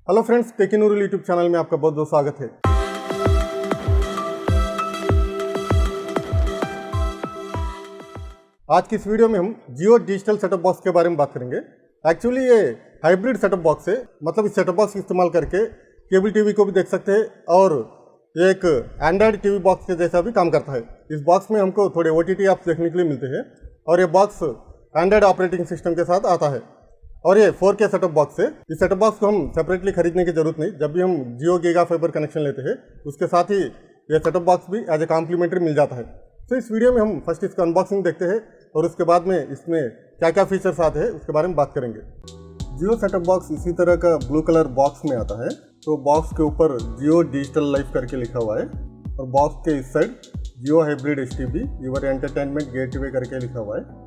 Hello friends, टेकिनूरल YouTube channel में आपका बहुत बहुत स्वागत है। आज की इस वीडियो में हम जियो डिजिटल सेटअप बॉक्स के बारे में बात करेंगे। एक्चुअली ये हाइब्रिड सेटअप बॉक्स है, मतलब इस सेटअप बॉक्स का इस्तेमाल करके केबल टीवी को भी देख सकते हैं और एक एंड्रॉयड टीवी बॉक्स के जैसा भी काम करता है। इस बॉक्स में हमको थोड़े OTT ऐप्स देखने के लिए मिलते हैं और ये बॉक्स एंड्रॉयड ऑपरेटिंग सिस्टम के साथ आता है और ये 4K सेटअप बॉक्स है। इस सेटअप बॉक्स को हम सेपरेटली खरीदने की जरूरत नहीं। जब भी हम जियो गीगा फाइबर कनेक्शन लेते हैं उसके साथ ही ये सेटअप बॉक्स भी एज ए कॉम्प्लीमेंट्री मिल जाता है। तो इस वीडियो में हम फर्स्ट इसका अनबॉक्सिंग देखते हैं और उसके बाद में इसमें क्या क्या फीचर्स आते हैं उसके बारे में बात करेंगे। जियो सेटअप बॉक्स इसी तरह का ब्लू कलर बॉक्स में आता है। तो बॉक्स के ऊपर जियो डिजिटल लाइफ करके लिखा हुआ है और बॉक्स के इस side Jio hybrid STB your entertainment gateway करके लिखा हुआ है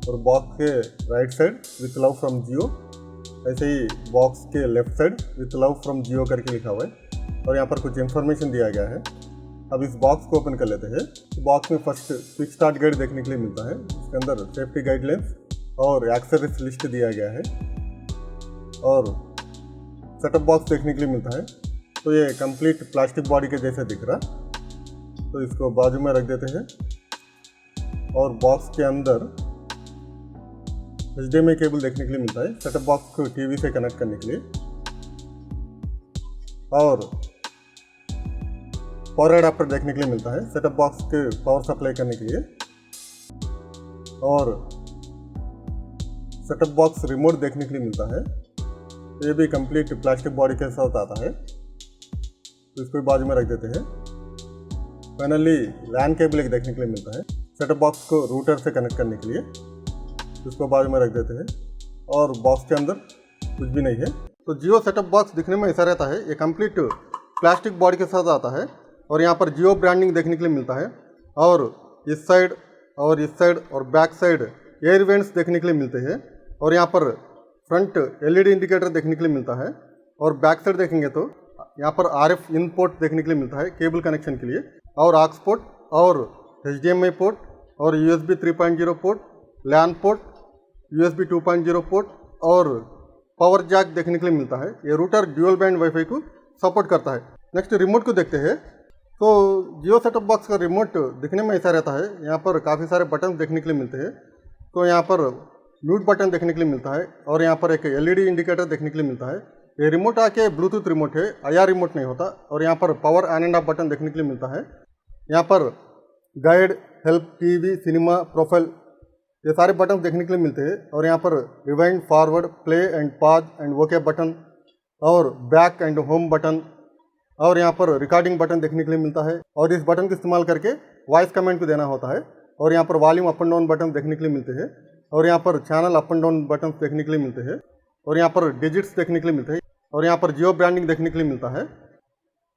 और बॉक्स के right side with love from Jio, ऐसे ही बॉक्स के left side with love from Jio करके लिखा हुआ है और यहाँ पर कुछ इन्फॉर्मेशन दिया गया है। अब इस बॉक्स को ओपन कर लेते हैं। बॉक्स में फर्स्ट क्विक स्टार्ट गाइड देखने के लिए मिलता है। इसके अंदर सेफ्टी गाइडलाइंस और एक्सेसरीज लिस्ट दिया गया है और सेटअप बॉक्स देखने के लिए मिलता है। तो ये कंप्लीट प्लास्टिक बॉडी के जैसे दिख रहा, तो इसको बाजू में रख देते हैं और बॉक्स के अंदर HDMI केबल देखने के लिए मिलता है सेटअप बॉक्स को टीवी से कनेक्ट करने के लिए और पावर एडाप्टर देखने के लिए मिलता है सेटअप बॉक्स के पावर सप्लाई करने के लिए और सेटअप बॉक्स रिमोट देखने के लिए मिलता है। ये भी कंप्लीट प्लास्टिक बॉडी के साथ आता है, तो इसको बाजू में रख देते हैं। फाइनली LAN केबल एक देखने के लिए मिलता है सेटअप बॉक्स को रूटर से कनेक्ट करने के लिए, इसको बाजू में रख देते हैं और बॉक्स के अंदर कुछ भी नहीं है। तो जियो सेटअप बॉक्स दिखने में ऐसा रहता है। ये कंप्लीट प्लास्टिक बॉडी के साथ आता है और यहाँ पर जियो ब्रांडिंग देखने के लिए मिलता है और इस साइड और बैक साइड एयर वेंट्स देखने के लिए मिलते हैं और यहाँ पर फ्रंट LED इंडिकेटर देखने के लिए मिलता है और बैक साइड देखेंगे तो यहाँ पर RF इन पोर्ट देखने के लिए मिलता है केबल कनेक्शन के लिए और AUX पोर्ट और HDMI पोर्ट और USB 3.0 port, LAN port, USB 2.0 port और पावर जैक देखने के लिए मिलता है। ये रूटर ड्यूल बैंड वाईफाई को सपोर्ट करता है। नेक्स्ट रिमोट को देखते हैं। तो जियो सेटअप बॉक्स का रिमोट दिखने में ऐसा रहता है। यहाँ पर काफ़ी सारे बटन देखने के लिए मिलते हैं। तो यहाँ पर म्यूट बटन देखने के लिए मिलता है और यहाँ पर एक LED इंडिकेटर देखने के लिए मिलता है। ये रिमोट आके ब्लूटूथ रिमोट है, IR रिमोट नहीं होता। और यहाँ पर power on and off button देखने के लिए मिलता है। यहाँ पर guide, help, TV, cinema, profile, ये सारे बटन देखने के लिए मिलते हैं और यहाँ पर rewind, forward, play and pause and okay button और बैक एंड होम बटन और यहाँ पर रिकॉर्डिंग बटन देखने के लिए मिलता है और इस बटन का इस्तेमाल करके वॉइस कमेंट को देना होता है और यहाँ पर volume up and down button देखने के लिए मिलते हैं और यहाँ पर channel up and down button देखने के लिए मिलते हैं और यहाँ पर डिजिट्स देखने के लिए मिलते हैं और यहाँ पर जियो ब्रांडिंग देखने के लिए मिलता है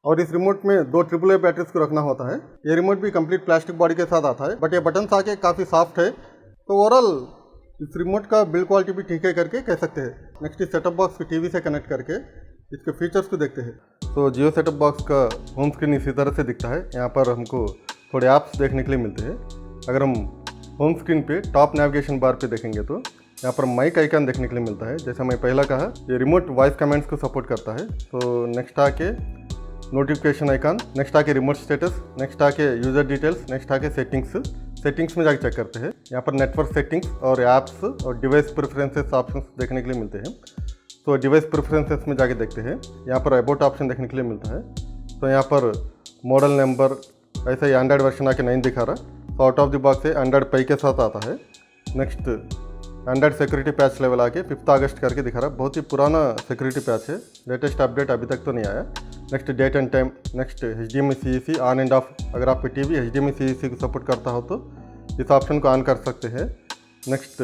और इस रिमोट में 2 AAA बैटरीज को रखना होता है। ये रिमोट भी कंप्लीट प्लास्टिक बॉडी के साथ आता है बट ये बटन आके काफ़ी सॉफ्ट है। तो ओवरऑल इस रिमोट का बिल्ड क्वालिटी भी ठीक है करके कह सकते हैं। नेक्स्ट इस सेटअप बॉक्स को टीवी से कनेक्ट करके इसके फीचर्स को देखते हैं। तो जियो सेटअप बॉक्स का होम स्क्रीन इसी तरह से दिखता है। यहाँ पर हमको थोड़े ऐप्स देखने के लिए मिलते हैं। अगर हम होम स्क्रीन पे टॉप नेविगेशन बार पे देखेंगे तो यहाँ पर माइक आइकन देखने के लिए मिलता है। जैसा मैं पहला कहा, ये रिमोट वॉइस कमेंट्स को सपोर्ट करता है। तो नेक्स्ट आके नोटिफिकेशन आइकन, नेक्स्ट आके रिमोट स्टेटस, नेक्स्ट आके यूज़र डिटेल्स, नेक्स्ट आके सेटिंग्स में जाके चेक करते हैं। यहाँ पर नेटवर्क सेटिंग्स और ऐप्स और डिवाइस प्रेफरेंसेस ऑप्शंस देखने के लिए मिलते हैं। तो डिवाइस प्रेफरेंसेस में जाके देखते हैं। यहाँ पर अबाउट ऑप्शन देखने के लिए मिलता है। तो यहाँ पर मॉडल नंबर, ऐसा ही एंड्रॉयड वर्जन आके 9 दिखा रहा। तो आउट ऑफ द बॉक्स है एंड्रॉयड पाई के साथ आता है। Next Android security patch level आके 5 अगस्त करके दिखा रहा। बहुत ही पुराना सिक्योरिटी पैच है, लेटेस्ट अपडेट अभी तक तो नहीं आया। Next date and time, next HDMI CEC on and off, अगर आपकी टीवी HDMI CEC को सपोर्ट करता हो तो इस ऑप्शन को ऑन कर सकते हैं। नेक्स्ट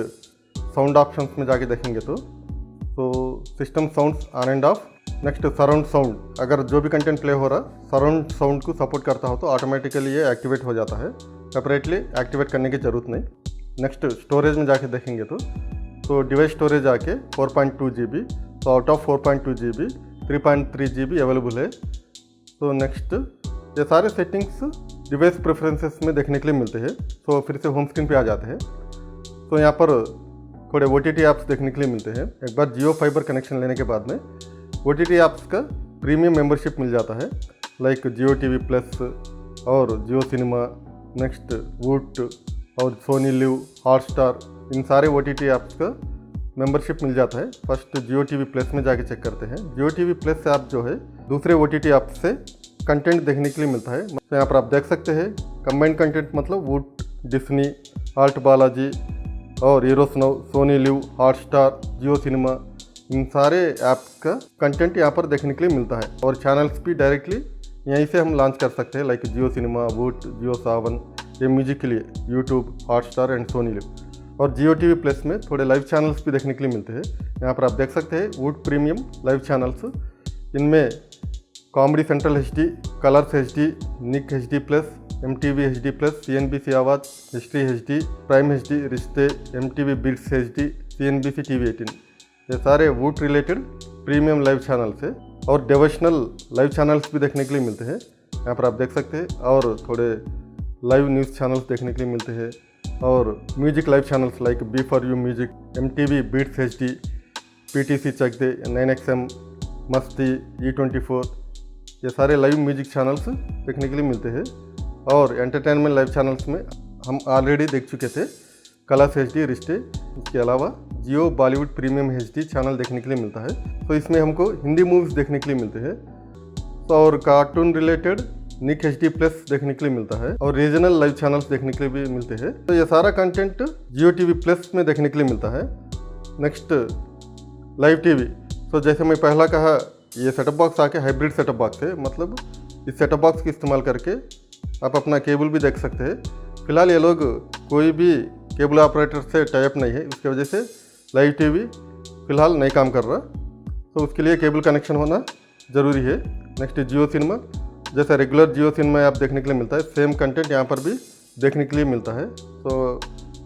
साउंड ऑप्शंस में जाके देखेंगे तो system sounds on and of. Next surround sound, अगर जो भी कंटेंट प्ले हो रहा सराउंड साउंड को सपोर्ट करता हो तो ऑटोमेटिकली ये एक्टिवेट हो जाता है, सेपरेटली एक्टिवेट करने की ज़रूरत नहीं। नेक्स्ट स्टोरेज में जाके देखेंगे तो डिवाइस स्टोरेज आके 4.2 GB, तो out of 4.2 GB 3.3 GB available है। तो नेक्स्ट ये सारे सेटिंग्स डिवाइस प्रेफरेंसेस में देखने के लिए मिलते हैं। तो फिर से होम स्क्रीन पे आ जाते हैं। तो यहाँ पर थोड़े OTT ऐप्स देखने के लिए मिलते हैं। एक बार जियो फाइबर कनेक्शन लेने के बाद में OTT ऐप्स का प्रीमियम मेंबरशिप मिल जाता है, लाइक जियो टीवी प्लस और जियो सिनेमा, नेक्स्ट वूट और सोनी लिव, हॉटस्टार, इन सारे OTT ऐप्स का मेंबरशिप मिल जाता है। फर्स्ट जियो टीवी प्लस में जाके चेक करते हैं। जियो टीवी प्लस ऐप जो है दूसरे OTT ऐप से कंटेंट देखने के लिए मिलता है। तो यहाँ पर आप देख सकते हैं कंबाइंड कंटेंट, मतलब वूट, डिज्नी, आल्ट बालाजी और ईरोस नाउ, सोनी लिव, हॉटस्टार, जियो सिनेमा, इन सारे ऐप का कंटेंट यहाँ पर देखने के लिए मिलता है। और चैनल्स भी डायरेक्टली यहीं से हम लॉन्च कर सकते हैं, लाइक जियो सिनेमा, वूट, जियो सावन, ये म्यूजिक के लिए YouTube, Hotstar and Soni live. और जियो टीवी प्लस में थोड़े लाइव चैनल्स भी देखने के लिए मिलते हैं। यहाँ पर आप देख सकते हैं वूट प्रीमियम लाइव चैनल्स, इनमें comedy central HD, colours HD, निक HD plus, MTV HD plus, CNBC आवाज़, हिस्ट्री HD, प्राइम HD, रिश्ते, MTV bits HD, CNBC TV 18, ये सारे वूट रिलेटेड प्रीमियम लाइव चैनल्स है। और डिवोशनल लाइव चैनल्स भी देखने के लिए मिलते हैं, यहाँ पर आप देख सकते हैं। और थोड़े लाइव न्यूज़ चैनल्स देखने के लिए मिलते हैं, और music live channels like B4U music, MTV beats HD, PTC Chak De, 9XM, Masti, E24, ये सारे लाइव म्यूजिक चैनल्स देखने के लिए मिलते हैं। और एंटरटेनमेंट लाइव चैनल्स में हम ऑलरेडी देख चुके थे, कलर्स HD, रिश्ते, इसके अलावा जियो बॉलीवुड प्रीमियम HD चैनल देखने के लिए मिलता है। तो इसमें हमको हिंदी मूवीज़ देखने के लिए मिलते हैं। तो और कार्टून रिलेटेड निक HD प्लस देखने के लिए मिलता है, और रीजनल लाइव चैनल्स देखने के लिए भी मिलते हैं। तो ये सारा कंटेंट जियो टीवी प्लस में देखने के लिए मिलता है। नेक्स्ट लाइव टीवी, तो जैसे मैं पहला कहा, ये सेटअप बॉक्स आके हाइब्रिड सेटअप बॉक्स है, मतलब इस सेटअप बॉक्स का इस्तेमाल करके आप अपना केबल भी देख सकते हैं। फिलहाल ये लोग कोई भी केबल ऑपरेटर से टाइप नहीं है, इसकी वजह से लाइव टीवी फिलहाल नहीं काम कर रहा, तो उसके लिए केबल कनेक्शन होना ज़रूरी है। नेक्स्ट जियो सिनेमा, जैसे रेगुलर जियो सिनेमा आप देखने के लिए मिलता है, सेम कंटेंट यहाँ पर भी देखने के लिए मिलता है। तो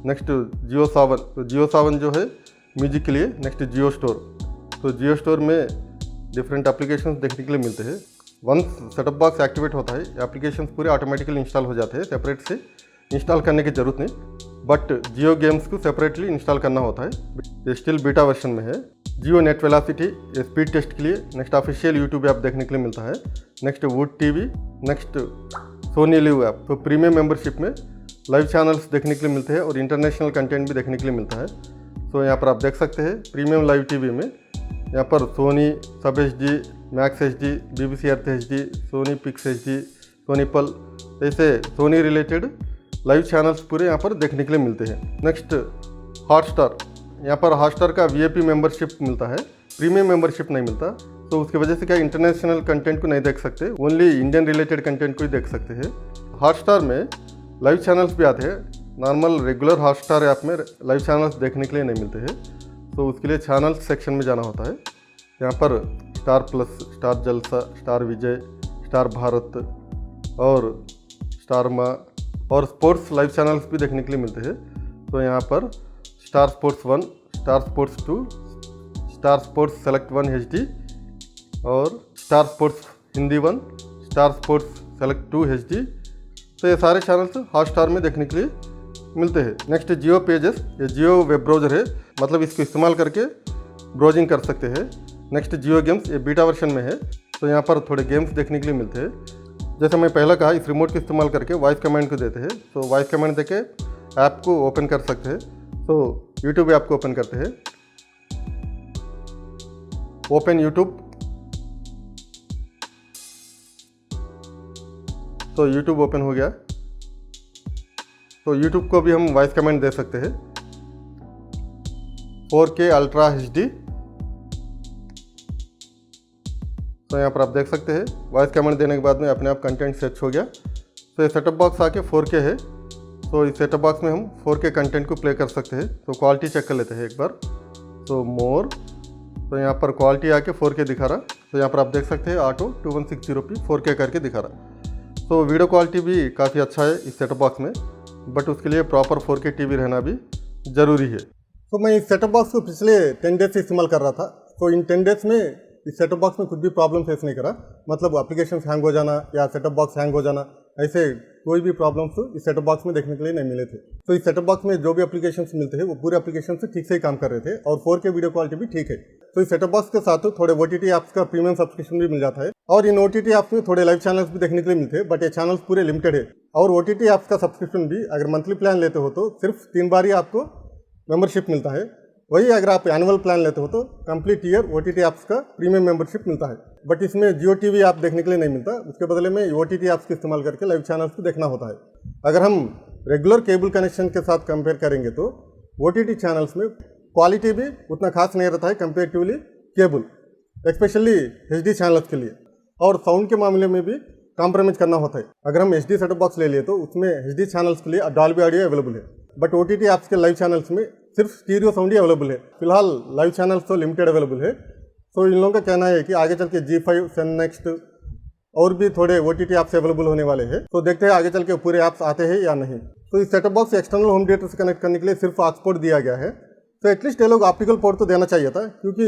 नेक्स्ट जियो सावन, तो जियो सावन जो है म्यूजिक के लिए। नेक्स्ट जियो स्टोर, तो जियो स्टोर में डिफरेंट एप्लीकेशंस देखने के लिए मिलते हैं। वंस सेटअप बॉक्स एक्टिवेट होता है, एप्लीकेशंस पूरे ऑटोमेटिकली इंस्टॉल हो जाते हैं, सेपरेट से इंस्टॉल करने की ज़रूरत नहीं। बट जियो गेम्स को सेपरेटली इंस्टॉल करना होता है, ये स्टिल बीटा वर्जन में है। जियो नेट वेलोसिटी, ये स्पीड टेस्ट के लिए। नेक्स्ट ऑफिशियल यूट्यूब ऐप देखने के लिए मिलता है। Next Voot TV, next Sony Liv app, तो प्रीमियम मेंबरशिप में लाइव चैनल्स देखने के लिए मिलते हैं और इंटरनेशनल कंटेंट भी देखने के लिए मिलता है। तो यहाँ पर आप देख सकते हैं प्रीमियम लाइव टीवी में यहाँ पर Sony SAB HD, Max HD, BBC Earth HD, Sony Pix HD, Sony Pal, ऐसे सोनी रिलेटेड लाइव चैनल्स पूरे यहाँ पर देखने के लिए मिलते हैं। नेक्स्ट हॉटस्टार, यहाँ पर हॉटस्टार का VIP मेंबरशिप मिलता है, प्रीमियम मेंबरशिप नहीं मिलता। तो उसकी वजह से क्या इंटरनेशनल कंटेंट को नहीं देख सकते, ओनली इंडियन रिलेटेड कंटेंट को ही देख सकते हैं। हॉटस्टार में लाइव चैनल्स भी आते हैं, नॉर्मल रेगुलर हॉटस्टार ऐप में लाइव चैनल्स देखने के लिए नहीं मिलते हैं। तो उसके लिए चैनल्स सेक्शन में जाना होता है। यहाँ पर स्टार प्लस, स्टार जलसा, स्टार विजय, स्टार भारत और स्टार माँ और स्पोर्ट्स लाइव चैनल्स भी देखने के लिए मिलते हैं। तो यहाँ पर star sports 1, star sports 2, star sports select 1 HD और star sports Hindi 1, star sports select 2 HD। तो ये सारे चैनल्स हॉटस्टार में देखने के लिए मिलते हैं। नेक्स्ट जियो पेजेस, ये जियो वेब ब्राउज़र है, मतलब इसको इस्तेमाल करके ब्राउजिंग कर सकते हैं। नेक्स्ट जियो गेम्स, ये बीटा वर्जन में है, तो यहाँ पर थोड़े गेम्स देखने के लिए मिलते हैं। जैसे मैं पहला कहा, इस रिमोट का इस्तेमाल करके वॉइस कमांड को देते हैं, तो वॉइस कमांड देके ऐप को ओपन कर सकते हैं। तो यूट्यूब ऐप को ओपन करते हैं, ओपन यूट्यूब, तो यूट्यूब ओपन हो गया। तो यूट्यूब को भी हम वॉइस कमांड दे सकते हैं, 4K अल्ट्रा HD। तो यहाँ पर आप देख सकते हैं वॉइस कमांड देने के बाद में अपने आप कंटेंट सर्च हो गया। तो ये सेटअप बॉक्स आके 4K है, तो इस सेटअप बॉक्स में हम 4K कंटेंट को प्ले कर सकते हैं। तो क्वालिटी चेक कर लेते हैं एक बार। तो मोर, तो यहाँ पर क्वालिटी आके 4K दिखा रहा। तो यहाँ पर आप देख सकते हैं ऑटो 2160p 4K करके दिखा रहा। तो वीडियो क्वालिटी भी काफ़ी अच्छा है इस सेटअप बॉक्स में, बट उसके लिए प्रॉपर 4K टीवी रहना भी ज़रूरी है। तो मैं इस सेटअप बॉक्स को पिछले 10 डेज से इस्तेमाल कर रहा था। तो इन 10 डेज में इस सेटअप बॉक्स में कुछ भी प्रॉब्लम फेस नहीं करा, मतलब एप्लीकेशन हैंग हो जाना या सेटअप बॉक्स हैंग हो जाना, ऐसे कोई भी प्रॉब्लम्स इस सेटअप बॉक्स में देखने के लिए नहीं मिले थे। तो इस सेटअप बॉक्स में जो भी एप्लीकेशंस मिलते हैं वो पूरे एप्लीकेशन से ठीक से ही काम कर रहे थे और 4K वीडियो क्वालिटी भी ठीक है। तो इस सेटअप बॉक्स के साथ थोड़े OTT ऐप्स का प्रीमियम सब्सक्रिप्शन भी मिल जाता है और इन OTT ऐप्स में थोड़े लाइव चैनल्स भी देखने के लिए मिलते हैं, बट ये चैनल्स पूरे लिमिटेड है। और OTT ऐप्स का सब्सक्रिप्शन भी अगर मंथली प्लान लेते हो तो सिर्फ 3 बार ही आपको मेंबरशिप मिलता है। वही अगर आप एनुअल प्लान लेते हो तो कंप्लीट ईयर OTT ऐप्स का प्रीमियम मेंबरशिप मिलता है, बट इसमें जियो टीवी ऐप देखने के लिए नहीं मिलता। उसके बदले में OTT ऐप्स का इस्तेमाल करके लाइव चैनल्स को देखना होता है। अगर हम रेगुलर केबल कनेक्शन के साथ कंपेयर करेंगे तो OTT चैनल्स में क्वालिटी भी उतना खास नहीं रहता है comparatively cable, specially HD channels के लिए। और साउंड के मामले में भी कॉम्प्रोमाइज करना होता है। अगर हम HD सेटअप बॉक्स ले लिए तो उसमें HD चैनल्स के लिए डॉल्बी ऑडियो अवेलेबल है, बट OTT ऐप्स के लाइव चैनल्स में सिर्फ स्टीरियो साउंड ही अवेलेबल है। फिलहाल लाइव चैनल्स तो लिमिटेड अवेलेबल है। तो इन लोगों का कहना है कि आगे चल के G5, Sun Next और भी थोड़े OTT ऐप्स अवेलेबल होने वाले हैं। तो देखते हैं आगे चल के पूरे ऐप्स आते हैं या नहीं। तो इस setup box external home theatre से कनेक्ट करने के लिए सिर्फ ऑक्स पोर्ट दिया गया है। तो एटलीस्ट ये लोग ऑप्टिकल पोर्ट तो देना चाहिए था, क्योंकि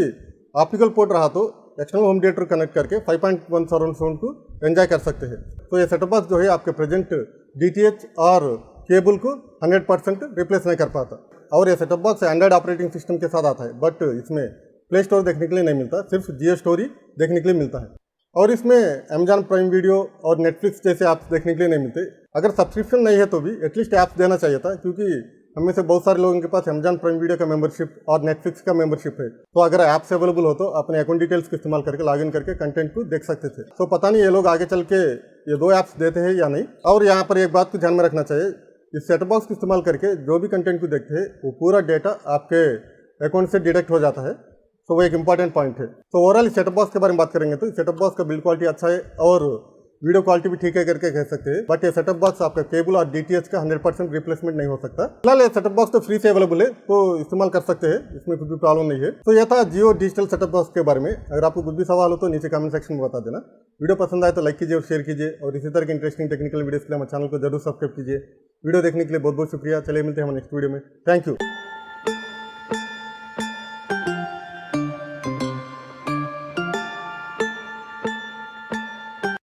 ऑप्टिकल पोर्ट रहा तो एक्सटर्नल होम थिएटर कनेक्ट करके 5.1 सराउंड साउंड को एंजॉय कर सकते हैं। तो ये सेटअप बॉक्स जो है आपके प्रेजेंट DTH और केबल को 100% रिप्लेस नहीं कर पाता। और ये setup box Android operating system के साथ आता है, बट इसमें प्ले स्टोर देखने के लिए नहीं मिलता, सिर्फ जियो स्टोरी देखने के लिए मिलता है। और इसमें Amazon प्राइम वीडियो और नेटफ्लिक्स जैसे ऐप्स देखने के लिए नहीं मिलते। अगर सब्सक्रिप्शन नहीं है तो भी एटलीस्ट ऐप्स देना चाहिए था, क्योंकि हम में से बहुत सारे लोगों के पास Amazon प्राइम वीडियो का मेंबरशिप और नेटफ्लिक्स का मेंबरशिप है। तो अगर ऐप्स अवेलेबल हो तो अपने अकाउंट डिटेल्स का इस्तेमाल करके लॉगिन करके कंटेंट को देख सकते थे। तो पता नहीं ये लोग आगे चल के ये 2 ऐप्स देते हैं या नहीं। और यहाँ पर एक बात को ध्यान में रखना चाहिए, इस सेटअप बॉक्स का इस्तेमाल करके जो भी कंटेंट को देखते हैं वो पूरा डेटा आपके अकाउंट से डिडक्ट हो जाता है। तो वो एक इंपॉर्टेंट पॉइंट है। तो ओवरऑल इस सेटअप बॉक्स के बारे में बात करेंगे तो इस सेटअप बॉक्स का बिल्ड क्वालिटी अच्छा है और वीडियो क्वालिटी भी ठीक है करके कह सकते हैं, बट ये सेटअप बॉक्स आपका केबल और DTH का 100% रिप्लेसमेंट नहीं हो सकता। फिलहाल ये सेटअप बॉक्स तो फ्री से अवेलेबल है, तो इस्तेमाल कर सकते हैं, इसमें कुछ भी प्रॉब्लम नहीं है। तो यह था जियो डिजिटल सेटअप बॉक्स के बारे में। अगर आपको कुछ भी सवाल हो तो नीचे कमेंट सेक्शन में बता देना। वीडियो पसंद आए तो लाइक कीजिए और शेयर कीजिए, और इसी तरह के इंटरेस्टिंग टेक्निकल वीडियोस के लिए हमारे चैनल को जरूर सब्सक्राइब कीजिए। वीडियो देखने के लिए बहुत बहुत शुक्रिया। चलिए मिलते हैं हम नेक्स्ट वीडियो में। Thank you.